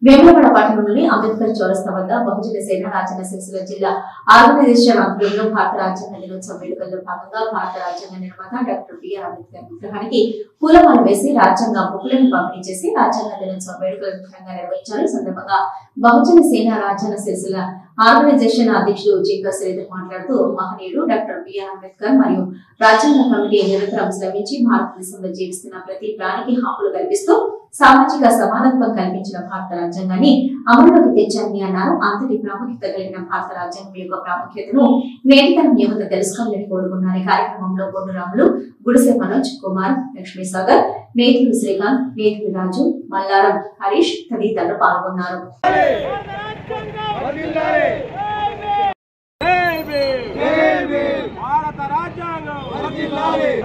వేములవాడ పట్టణంలోని అంబేద్కర్ చౌరస్తా వద్ద బహుజన సేన రాజన్న సిరిసిల్ల జిల్లా ఆర్గనైజేషన్ ఆధ్వర్యంలో భారత రాజ్యాంగ దినోత్సవ వేడుకల్లో భాగంగా భారత రాజ్యాంగ నిర్మాత డాక్టర్ బిఆర్ అంబేద్కర్ విగ్రహానికి పూలమాల వేసి రాజ్యాంగ బుక్కులను పంపిణీ చేసి రాజ్యాంగ దినోత్సవ వేడుకలను ఘనంగా నిర్వహించారు. ఈ సందర్భంగా బహుజన సేన రాజన్న సిరిసిల్ల ఆర్గనైజేషన్ అధ్యక్షుడు జింక శ్రీధర్ మాట్లాడుతూ మహనీయుడు డాక్టర్ బిఆర్ అంబేద్కర్ మరియు రాజ్యాంగ కమిటీ నిరంతరం శ్రమించి భారతదేశంలో జీవిస్తున్న ప్రతి ప్రాణికి హక్కులు కల్పిస్తూ సామాజిక సమానత్వం కల్పించిన భారత రాజ్యాంగాన్ని అమలులోకి తెచ్చారని అన్నారు. అంతటి ప్రాముఖ్యత కలిగిన భారత రాజ్యాంగం యొక్క ప్రాముఖ్యతను నేటితరం యువత తెలుసుకోవాలని కోరుకున్నారు. ఈ కార్యక్రమంలో బొడ్డురాములు, గుడిసె మనోజ్ కుమార్, లక్ష్మీ సాగర్, నేతులు శ్రీకాంత్, నేతులు రాజు, మల్లారం హరీష్ తదితరులు పాల్గొన్నారు.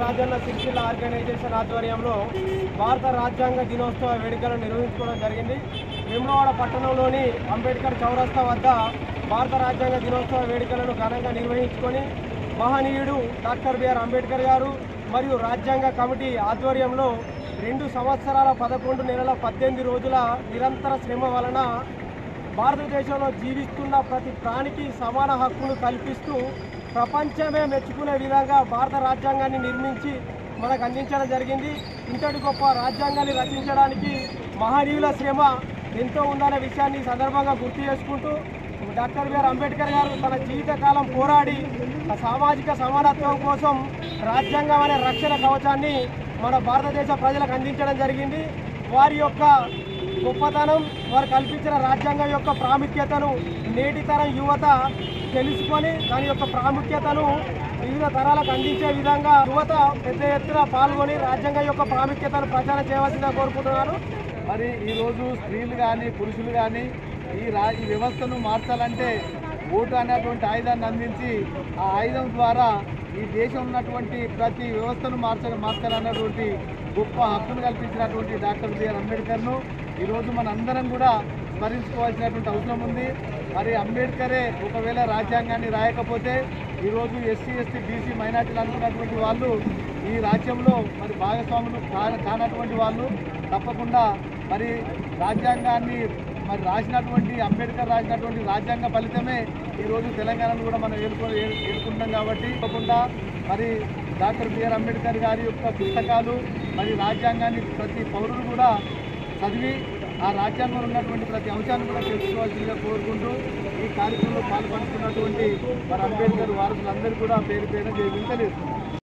రాజన్న సిరిసిల్ల ఆర్గనైజేషన్ ఆధ్వర్యంలో భారత రాజ్యాంగ దినోత్సవ వేడుకలను నిర్వహించుకోవడం జరిగింది. వేములవాడ పట్టణంలోని అంబేద్కర్ చౌరస్తా వద్ద భారత రాజ్యాంగ దినోత్సవ వేడుకలను ఘనంగా నిర్వహించుకొని మహనీయుడు డాక్టర్ బిఆర్ అంబేద్కర్ గారు మరియు రాజ్యాంగ కమిటీ ఆధ్వర్యంలో 2 సంవత్సరాల 11 నెలల 18 రోజుల నిరంతర శ్రమ వలన భారతదేశంలో జీవిస్తున్న ప్రతి ప్రాణికి సమాన హక్కులు కల్పిస్తూ ప్రపంచమే మెచ్చుకునే విధంగా భారత రాజ్యాంగాన్ని నిర్మించి మనకు అందించడం జరిగింది. ఇంతటి గొప్ప రాజ్యాంగాన్ని రచించడానికి మహనీయుల శ్రమ ఎంతో ఉందనే విషయాన్ని సందర్భంగా గుర్తు చేసుకుంటూ డాక్టర్ బిఆర్ అంబేద్కర్ గారు తన జీవితకాలం పోరాడి సామాజిక సమానత్వం కోసం రాజ్యాంగం అనే రక్షణ కవచాన్ని మన భారతదేశ ప్రజలకు అందించడం జరిగింది. వారి యొక్క గొప్పతనం, వారు కల్పించిన రాజ్యాంగం యొక్క ప్రాముఖ్యతను నేటి తరం యువత తెలుసుకొని దాని యొక్క ప్రాముఖ్యతను వివిధ తరాలకు అందించే విధంగా యువత పెద్ద ఎత్తున పాల్గొని రాజ్యాంగం యొక్క ప్రాముఖ్యతను ప్రచారం చేయవలసిందిగా కోరుకుంటున్నారు. మరి ఈరోజు స్త్రీలు కానీ పురుషులు కానీ ఈ వ్యవస్థను మార్చాలంటే ఓటు అనేటువంటి ఆయుధాన్ని అందించి ఆ ఆయుధం ద్వారా ఈ దేశం ఉన్నటువంటి ప్రతి వ్యవస్థను మార్చాలన్నటువంటి గొప్ప హక్కును కల్పించినటువంటి డాక్టర్ బిఆర్ అంబేద్కర్ను ఈరోజు మనందరం కూడా స్మరించుకోవాల్సినటువంటి అవసరం ఉంది. మరి అంబేద్కరే ఒకవేళ రాజ్యాంగాన్ని రాయకపోతే ఈరోజు ఎస్సీ, ఎస్టీ, బీసీ, మైనార్టీలు అనుకున్నటువంటి వాళ్ళు ఈ రాజ్యంలో మరి భాగస్వాములు కానటువంటి వాళ్ళు తప్పకుండా మరి రాజ్యాంగాన్ని మరి రాసినటువంటి అంబేద్కర్ రాసినటువంటి రాజ్యాంగ ఫలితమే ఈరోజు తెలంగాణను కూడా మనం ఏలుకుంటున్నాం. కాబట్టి తప్పకుండా మరి డాక్టర్ బిఆర్ అంబేద్కర్ గారి యొక్క పుస్తకాలు మరి రాజ్యాంగాన్ని ప్రతి పౌరులు కూడా చదివి ఆ రాజ్యాంగంలో ఉన్నటువంటి ప్రతి అంశాన్ని కూడా తెలుసుకోవాల్సిందిగా కోరుకుంటూ ఈ కార్యక్రమంలో పాల్పంచుకున్నటువంటి మరి అంబేద్కర్ వారసులందరూ కూడా పేరు పేరున జై హింద్ తెలియజేస్తున్నారు.